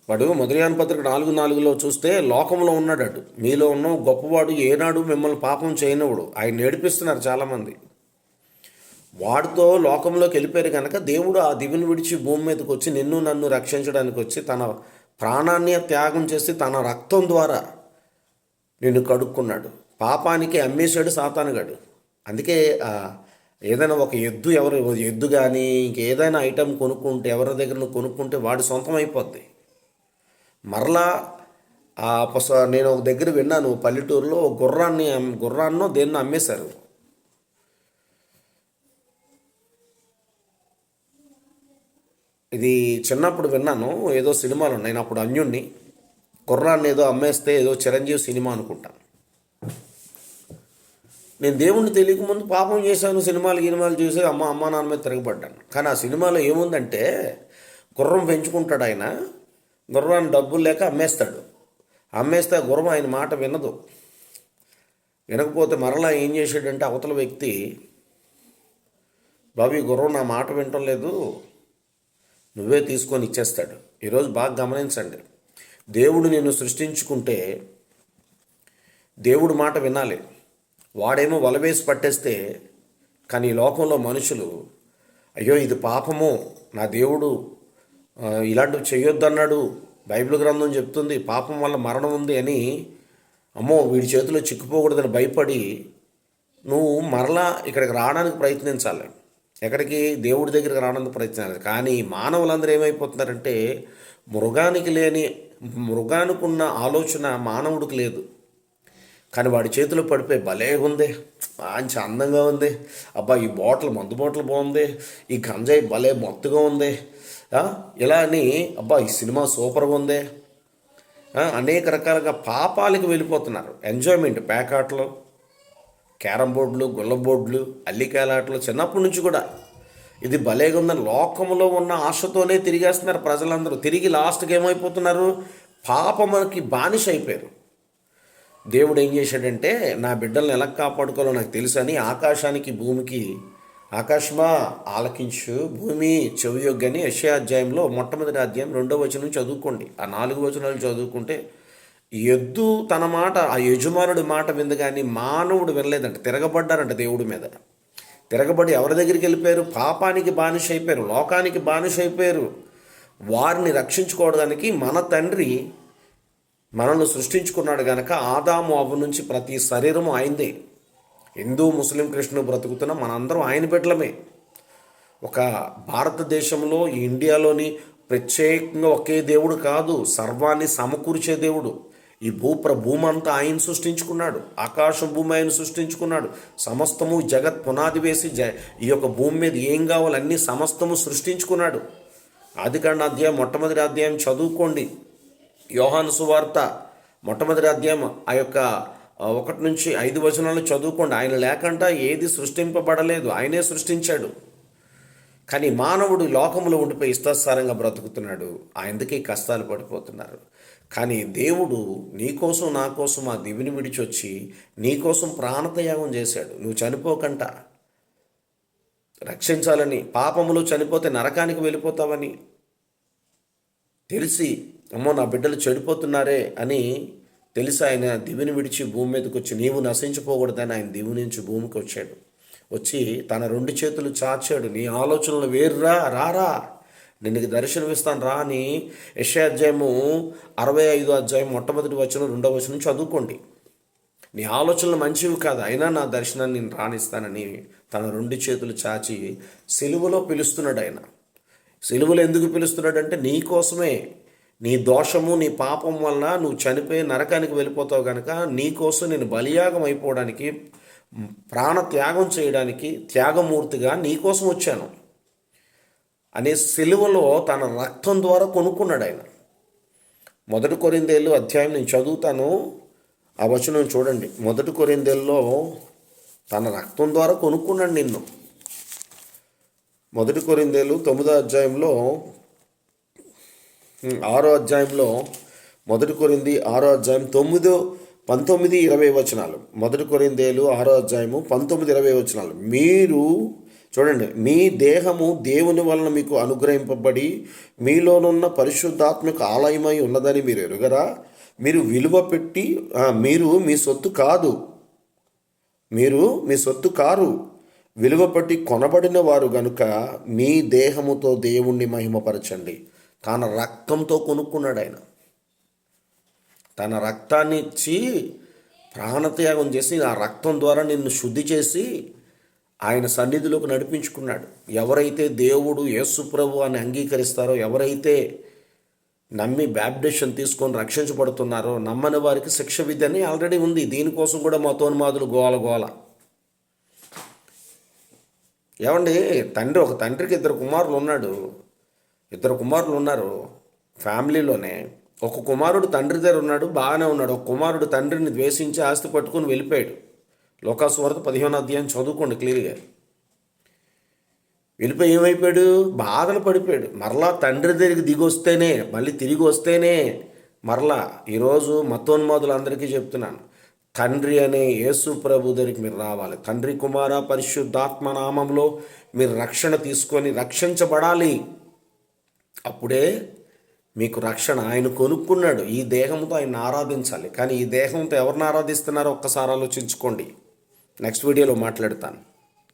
వాడు మొదటి యోహాను పత్రిక 4:4 చూస్తే లోకంలో ఉన్నాడు, మీలో ఉన్న గొప్పవాడు ఏనాడు మిమ్మల్ని పాపం చేయనివాడు. ఆయన నేర్పిస్తున్నారు చాలామంది. వాడితో లోకంలోకి వెళ్ళిపోయారు కనుక దేవుడు ఆ దివిని విడిచి భూమి మీదకి వచ్చి నిన్ను నన్ను రక్షించడానికి వచ్చి తన ప్రాణాన్ని త్యాగం చేసి తన రక్తం ద్వారా నిన్ను కడుక్కున్నాడు. పాపానికి అమ్మేశాడు సాతానుగాడు. అందుకే ఏదైనా ఒక ఎద్దు కానీ ఇంకేదైనా ఐటెం కొనుక్కుంటే, ఎవరి దగ్గర నువ్వు కొనుక్కుంటే వాడి సొంతం అయిపోద్ది. మరలా నేను ఒక దగ్గర విన్నాను, పల్లెటూరులో గుర్రాన్నో దేన్నో అమ్మేశారు. ఇది చిన్నప్పుడు విన్నాను, ఏదో సినిమాలు ఉన్నాయి. నేను అప్పుడు అన్యుణ్ణి, గుర్రాన్ని ఏదో అమ్మేస్తే ఏదో చిరంజీవి సినిమా అనుకుంటాను. నేను దేవుణ్ణి తెలియకముందు పాపం చేశాను, గినిమాలు చూసి అమ్మ నాన్న మీద తిరగబడ్డాను. కానీ ఆ సినిమాలో ఏముందంటే గుర్రం పెంచుకుంటాడు ఆయన, గుర్రాన్ని డబ్బులు లేక అమ్మేస్తే గుర్రం ఆయన మాట వినదు. వినకపోతే మరలా ఏం చేశాడంటే అవతల వ్యక్తి, బాబు ఈ గుర్రం నా మాట వినటం లేదు, నువ్వే తీసుకొని ఇచ్చేస్తాడు. ఈరోజు బాగా గమనించండి, దేవుడు నిన్ను సృష్టించుకుంటే దేవుడు మాట వినాలి. వాడేమో వలవేసి పట్టేస్తే, కానీ ఈ లోకంలో మనుషులు అయ్యో ఇది పాపము, నా దేవుడు ఇలాంటివి చేయొద్దన్నాడు, బైబిల్ గ్రంథం చెప్తుంది పాపం వల్ల మరణం ఉంది అని, అమ్మో వీడి చేతిలో చిక్కుపోకూడదని భయపడి నువ్వు మరలా ఇక్కడికి రావడానికి ప్రయత్నించాలి. ఎక్కడికి? దేవుడి దగ్గరికి రావడానికి ప్రయత్నించాలి. కానీ మానవులందరూ ఏమైపోతున్నారంటే మృగానికున్న ఆలోచన మానవుడికి లేదు. కానీ వాడి చేతిలో పడిపోయి భలే ఉంది, మంచి అందంగా ఉంది, అబ్బా ఈ మందు బాటిల్ బాగుంది, ఈ గంజాయి భలే మొత్తుగా ఉంది, ఇలా అని అబ్బా ఈ సినిమా సూపర్గా ఉంది, అనేక రకాలుగా పాపాలకు వెళ్ళిపోతున్నారు. ఎంజాయ్మెంట్, పేకాటలు, క్యారమ్ బోర్డులు, గుల్ల బోర్డులు, అల్లికాయలాటలు, చిన్నప్పటి నుంచి కూడా ఇది భలేగా ఉందని లోకంలో ఉన్న ఆశతోనే తిరిగేస్తున్నారు ప్రజలందరూ. తిరిగి లాస్ట్కి ఏమైపోతున్నారు? పాపముకి బానిస అయిపోయారు. దేవుడు ఏం చేశాడంటే నా బిడ్డల్ని ఎలా కాపాడుకోవాలో నాకు తెలుసు అని ఆకాశానికి భూమికి, ఆకాశమా ఆలకించు, భూమి చెవియొగ్గని యెషయా అధ్యాయంలో మొట్టమొదటి అధ్యాయం 2వ వచనం చదువుకోండి. ఆ 4 వచనాలు చదువుకుంటే ఎద్దు తన మాట, ఆ యజమానుడి మాట విందు కానీ మానవుడు వినలేదంట. తిరగబడ్డారంట దేవుడి మీద. తిరగబడి ఎవరి దగ్గరికి వెళ్ళిపోయారు? పాపానికి బానిస అయిపోయారు, లోకానికి బానిస అయిపోయారు. వారిని రక్షించుకోవడానికి మన తండ్రి మనల్ని సృష్టించుకున్నాడు కనుక ఆదాము అవ్వ నుంచి ప్రతి శరీరము ఆయనదే. హిందూ, ముస్లిం, క్రిస్టియన్ బ్రతుకుతున్న మనందరం ఆయన బిడ్డలమే. ఒక భారతదేశంలో, ఇండియాలోని ప్రత్యేకంగా ఒకే దేవుడు కాదు, సర్వాన్ని సమకూర్చే దేవుడు. ఈ భూమి అంతా ఆయన సృష్టించుకున్నాడు, ఆకాశం భూమి ఆయన సృష్టించుకున్నాడు. సమస్తము జగత్ పునాది వేసి ఈ యొక్క భూమి మీద ఏం కావాలి అన్నీ సమస్తము సృష్టించుకున్నాడు. ఆదికాండ మొట్టమొదటి అధ్యాయం చదువుకోండి. యోహాను సువార్త మొట్టమొదటి అధ్యాయం ఆ యొక్క 1 నుంచి 5 వచనాలు చదువుకోండి. ఆయన లేకుండా ఏది సృష్టింపబడలేదు, ఆయనే సృష్టించాడు. కానీ మానవుడు లోకములో ఉండిపోయి ఇష్టాసారంగా బ్రతుకుతున్నాడు. ఆయనకి కష్టాలు పడిపోతున్నారు. కానీ దేవుడు నీకోసం నా కోసం ఆ దివిని విడిచొచ్చి నీకోసం ప్రాణత్యాగం చేశాడు. నువ్వు చనిపోకంట, రక్షించాలని. పాపములో చనిపోతే నరకానికి వెళ్ళిపోతావని తెలిసి, అమ్మో నా బిడ్డలు చెడిపోతున్నారే అని తెలిసి ఆయన దివిని విడిచి భూమి మీదకి వచ్చి నీవు నశించిపోకూడదని ఆయన దివి నుంచి భూమికి వచ్చాడు. వచ్చి తన 2 చేతులు చాచాడు. నీ ఆలోచనలు వేరురా, రారా, నేను దర్శనమిస్తాను రా అని యెషయా అధ్యాయము 65 అధ్యాయం మొట్టమొదటి వచనం 2వ వచనం చదువుకోండి. నీ ఆలోచనలు మంచివి కాదు, అయినా నా దర్శనాన్ని నేను రాణిస్తానని తన 2 చేతులు చాచి సిలువలో పిలుస్తున్నాడు. ఆయన సిలువలో ఎందుకు పిలుస్తున్నాడంటే నీ కోసమే. నీ దోషము, నీ పాపం వల్ల నువ్వు చనిపోయి నరకానికి వెళ్ళిపోతావు కనుక నీ కోసం నేను బలియాగం అయిపోవడానికి, ప్రాణ త్యాగం చేయడానికి, త్యాగమూర్తిగా నీ కోసం వచ్చాను అనే సిలువలో తన రక్తం ద్వారా కొనుక్కున్నాడు ఆయన. 1 కొరింథీయులు అధ్యాయం నేను చదువుతాను, ఆ వచనం చూడండి. 1 కొరింథీయుల్లో తన రక్తం ద్వారా కొనుక్కున్నాడు నిన్ను. 1 కొరింథీయులు 9వ అధ్యాయంలో 6వ అధ్యాయంలో 1 కొరింథీ 6వ అధ్యాయం 9, 19, 20 వచనాలు. 1 కొరింథీయులు 6వ అధ్యాయము 19, 20 వచనాలు. మీరు చూడండి, మీ దేహము దేవుని వలన మీకు అనుగ్రహింపబడి మీలోనున్న పరిశుద్ధాత్మక ఆలయమై ఉన్నదని మీరు ఎరుగరా? మీరు విలువ పెట్టి మీరు మీ సొత్తు కాదు, మీరు మీ సొత్తు కారు, విలువ పెట్టి కొనబడిన వారు గనుక మీ దేహముతో దేవుణ్ణి మహిమపరచండి. తన రక్తంతో కొనుక్కున్నాడు ఆయన. తన రక్తాన్ని ఇచ్చి ప్రాణత్యాగం చేసి ఆ రక్తం ద్వారా నిన్ను శుద్ధి చేసి ఆయన సన్నిధిలోకి నడిపించుకున్నాడు. ఎవరైతే దేవుడు యేసు ప్రభు అని అంగీకరిస్తారో, ఎవరైతే నమ్మి బ్యాప్టిషన్ తీసుకొని రక్షించబడుతున్నారో, నమ్మని వారికి శిక్ష విధి అని ఆల్రెడీ ఉంది. దీనికోసం కూడా మతోన్మాదులు గోల గోల. ఏమండి, ఒక తండ్రికి ఇద్దరు కుమారులు ఉన్నారు ఫ్యామిలీలోనే. ఒక కుమారుడు తండ్రి దగ్గర ఉన్నాడు, బాగానే ఉన్నాడు. ఒక కుమారుడు తండ్రిని ద్వేషించి ఆస్తి పట్టుకొని వెళ్ళిపోయాడు. లోకాసువార్త 15వ అధ్యాయం చదువుకోండి క్లియర్గా. వెళ్ళిపోయి ఏమైపోయాడు? బాధలు పడిపోయాడు. మరలా తండ్రి దగ్గరికి దిగొస్తేనే, మళ్ళీ తిరిగి వస్తేనే మరలా. ఈరోజు మతోన్మాదులందరికీ చెప్తున్నాను, తండ్రి అనే యేసు ప్రభు దగ్గరికి మీరు రావాలి. తండ్రి, కుమార, పరిశుద్ధాత్మ నామంలో మీరు రక్షణ తీసుకొని రక్షించబడాలి. అప్పుడే మీకు రక్షణ. ఆయన కొనుక్కున్నాడు. ఈ దేహంతో ఆయన ఆరాధించాలి. కానీ ఈ దేహంతో ఎవరిని ఆరాధిస్తున్నారో ఒక్కసారి ఆలోచించుకోండి. నెక్స్ట్ వీడియోలో మాట్లాడతాను.